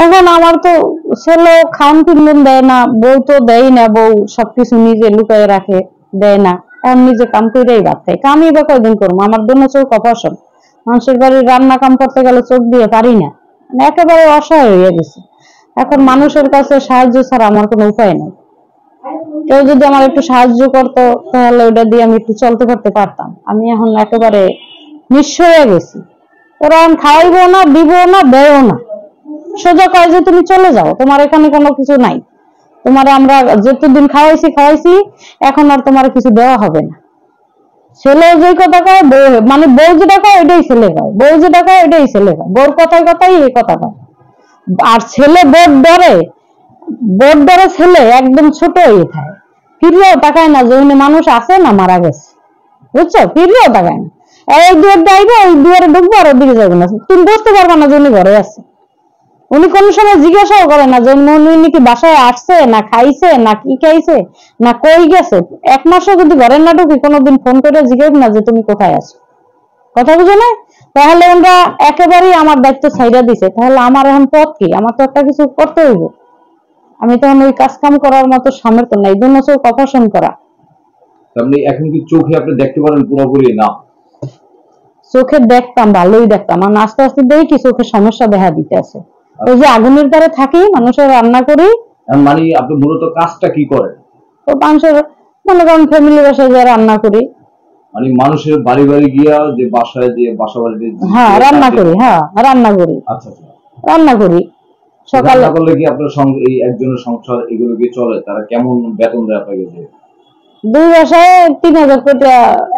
এখন আমার তো ছেলে খাওন কিনলেন দেয় না, বউ তো দেয় না, বউ সবকিছু নিজে লুকায় রাখে, দেয় না। এখন নিজে কাম করেই ভাত খাই, কামই বা কয়দিন করবো, আমার জন্য চোখ অপারেশন। মানুষের বাড়ির রান্না কাম করতে গেলে চোখ দিয়ে পারি না, মানে একেবারে অসহায় হয়ে গেছে। এখন মানুষের কাছে সাহায্য ছাড়া আমার কোনো উপায় নেই। কেউ যদি আমার একটু সাহায্য করতো তাহলে ওটা দিয়ে আমি একটু চলতে করতে পারতাম। আমি এখন একেবারে নিঃস্ব হয়ে গেছি। ওরা এখন খাইবো না, দিব না, দেয়ও না। সোজা কয় যে তুমি চলে যাও, তোমার এখানে কোনো কিছু নাই, তোমার আমরা যতদিন খাওয়াইছি, এখন আর তোমার কিছু দেওয়া হবে না। ছেলে যে কথা কয় বউ, মানে বউ যেটা কয় এটাই ছেলে কয়, বউ যেটা কয় এটাই ছেলে কয়, বউর কথায় এই কথা কয়। আর ছেলে বোট ডরে ছেলে একদম ছোট হয়ে থাকে, ফিরলেও তাকায় না যে উনি মানুষ আছে না মারা গেছে, বুঝছো? ফিরলেও তাকায় না, এই দুয়ার যাইবো, ওই দুয়ারে ঢুকবো আর ওদিকে যাবো না, তুমি বুঝতে পারবা না যে উনি ঘরে আছে। উনি কোন সময় জিজ্ঞাসাও করে না যে উনি কি বাসায় আসছে না খাইছে না কি খাইছে না কই গেছে। এক মাসও যদি ঘরের না ঢুকি কোনোদিন ফোন করে জিজ্ঞেস না যে তুমি কোথায় আছো, কথা বুঝো না? তাহলে ওরা একেবারেই আমার দায়িত্ব ছাইড়া দিছে। তাহলে আমার এখন পথ কি? আমার তো একটা কিছু করতে হইব। আমি তখন ওই কাজ কাম করার মতো সামর্থ্য নাই, জন্য চোখ অপারেশন করা। আপনি এখন কি চোখে আপনি দেখতে পারেন পুরোপুরি? না, চোখে দেখতাম, ভালোই দেখতাম, আর আস্তে আস্তে দেখি কি চোখের সমস্যা দেখা দিতে আছে। ওই যে আগুনের দ্বারা থাকি, মানুষের রান্না করি। মানে আপনি মূলত কাজটা কি করেন? তো মানুষের মনে করেন ফ্যামিলি বাসায় যা রান্না করি, মানে মানুষের বাড়ি বাড়ি গিয়া যে বাসায় যে বাসা বাড়িতে হ্যাঁ রান্না করি, হ্যাঁ রান্না করি। আচ্ছা আচ্ছা, রান্না করি সকালে। রান্না করলে কি আপনার সঙ্গে এই একজনের সংসার এগুলো কি চলে? তারা কেমন বেতন দেয় আপনাকে? দুই বাসায় ৩,০০০ করে,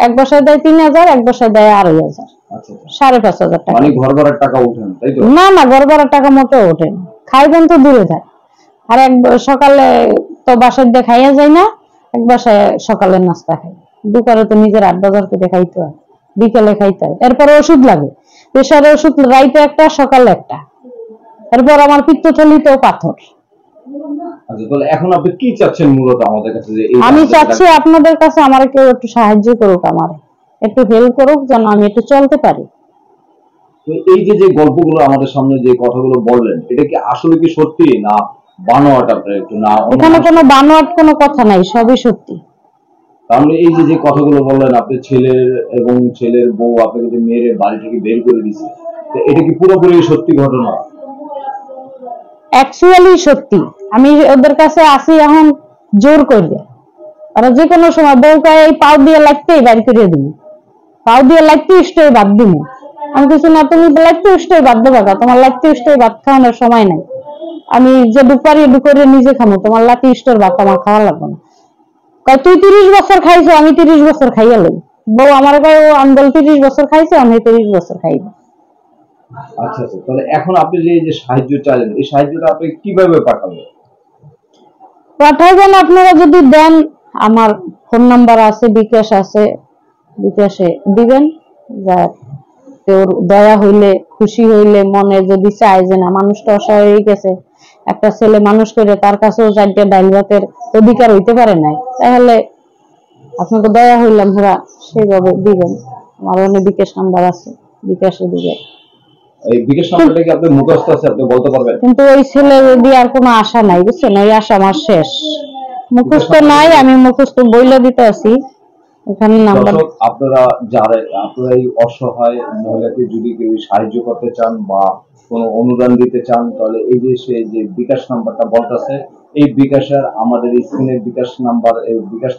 এক বাসায় দেয় ৩,০০০, এক বাসায় দেয় ২,৫০০। আচ্ছা, ৫,৫০০ টাকা। মানে ঘর ভাড়ার টাকা ওঠেন তাই তো? না না, ঘর ভাড়ার টাকা মোটেও ওঠে না, খাইবেন তো দূরে থাক। আর এক সকালে তো বাসায় দিয়ে খাইয়া যায় না, এক বাসায় সকালের নাস্তা খাই, দুপুরে তো নিজের ৮ বাজার করে খাইতে হয়, বিকেলে খাইতে হয়। এরপরে ওষুধ লাগে, প্রেশারের ওষুধ রাইতে একটা সকালে একটা। এরপর আমার পিত্তথলিতেও পাথর। আচ্ছা, তাহলে এখন আপনি কি চাচ্ছেন মূলত আমাদের কাছে? যে আমি চাচ্ছি আপনাদের কাছে আমার কেউ একটু সাহায্য করুক, আমার একটু হেল্প করুক, যেন আমি একটু চলতে পারি। এই যে যে গল্পগুলো আমাদের সামনে যে কথাগুলো বললেন, এটা কি আসলে কি সত্যি না বানোয়াট? আপনার একটু না, এখানে কোনো বানোয়াট কোনো কথা নাই, সবই সত্যি। তাহলে এই যে যে কথাগুলো বললেন, আপনি ছেলের এবং ছেলের বউ আপনাকে যে মেয়ের বাড়ি থেকে বের করে দিচ্ছে, তো এটা কি পুরোপুরি সত্যি ঘটনা? অ্যাকচুয়ালি সত্যি। আমি ওদের কাছে আসি এখন জোর করে, ওরা যে কোনো সময় বউকে এই পাও দিয়ে লাগতেই বাইর করে দিবি, পাও দিয়ে লাগতে ইষ্টই বাদ দিব। আমি কিছু না, তুমি লাগতে ইষ্টই বাদ দেবা, তোমার লাগতে ইষ্টই ভাত খাওয়ানোর সময় নাই, আমি যে দুপারি দুপুরে নিজে খাবো, তোমার লাতি ইষ্টর ভাত আমার খাওয়া লাগবে না। তুই ৩০ বছর খাইছো, আমি ৩০ বছর খাইয়া লই। বউ আমার কয় ও আন্দোল ৩০ বছর খাইছে, আমি ৩০ বছর খাইব। আচ্ছা আচ্ছা, তাহলে এখন আপনি যে সাহায্য চাইলেন, এই সাহায্যটা আপনি কিভাবে পাঠাবেন? পাঠাবেন আপনারা যদি দেন, আমার ফোন নাম্বার আছে, বিকাশ আছে, বিকাশে দিবেন। যা তোর দয়া হইলে, খুশি হইলে, মনে যদি চায় যে না মানুষটা অসহায় হয়ে গেছে, একটা ছেলে মানুষ করে তার কাছেও ৪টা ডাইল ভাতের অধিকার হইতে পারে নাই, তাহলে আপনাকে দয়া হইলাম হেরা সেইভাবে দিবেন। আমার অনেক বিকাশ নাম্বার আছে, বিকাশে দিবেন। এই বিকাশ নাম্বারটা কি আপনার মুখস্থ আছে? আপনি বলতে পারবেন? কিন্তু ওই ছেলে দিয়ে আর কোনো আশা নাই, বুঝছেন? ওই আশা আমার শেষ, মুখস্থ নাই। আমি মুখস্থ বইলা দিতে আছি এখানে নাম্বার। আপনারা যারা আপনারা এই অসহায় মহিলাকে যদি কেউ সাহায্য করতে চান বা কোনো অনুদান দিতে চান, তাহলে এই যে সে যে বিকাশ নাম্বারটা বলতেছে, এই বিকাশের আমাদের স্ক্রিনে বিকাশ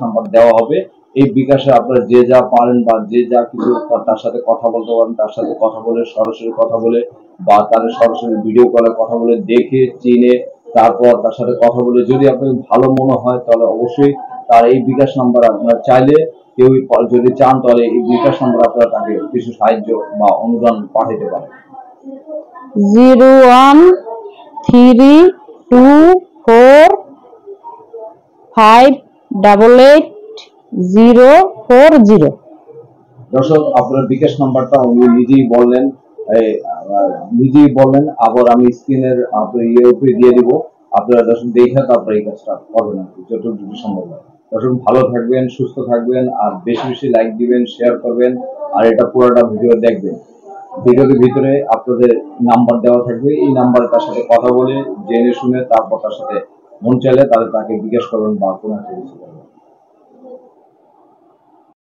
নাম্বার দেওয়া হবে। এই বিকাশে আপনারা যে যা পারেন বা যে যা কিছু তার সাথে কথা বলতে পারেন, তার সাথে কথা বলে, সরাসরি কথা বলে বা তাদের সরাসরি ভিডিও কলে কথা বলে, দেখে চিনে তারপর তার সাথে কথা বলে যদি আপনাকে ভালো মনে হয়, তাহলে অবশ্যই তার এই বিকাশ নাম্বার আপনারা চাইলে কেউ যদি চান তাহলে এই বিকাশ নাম্বার আপনারা তাকে কিছু সাহায্য বা অনুদান পাঠাতে পারেন। 01324588040। দর্শক, আপনার বিকাশ নাম্বারটা উনি নিজেই বললেন, আবার আমি স্ক্রিনের আপনার উপরে দিয়ে দিব। আপনারা দর্শক দেখে তারপরে এই কাজটা করবেন আর কি, যতটুকু সম্ভব হয়। দর্শক ভালো থাকবেন, সুস্থ থাকবেন, আর বেশি বেশি লাইক দিবেন, শেয়ার করবেন, আর এটা পুরোটা ভিডিও দেখবেন। ভিডিওর ভিতরে আপনাদের নাম্বার দেওয়া থাকবে, এই নাম্বারে তার সাথে কথা বলে জেনে শুনে তারপর তার সাথে মন চাইলে তাকে জিজ্ঞেস করবেন বা কোনো একটা কিছু করবেন।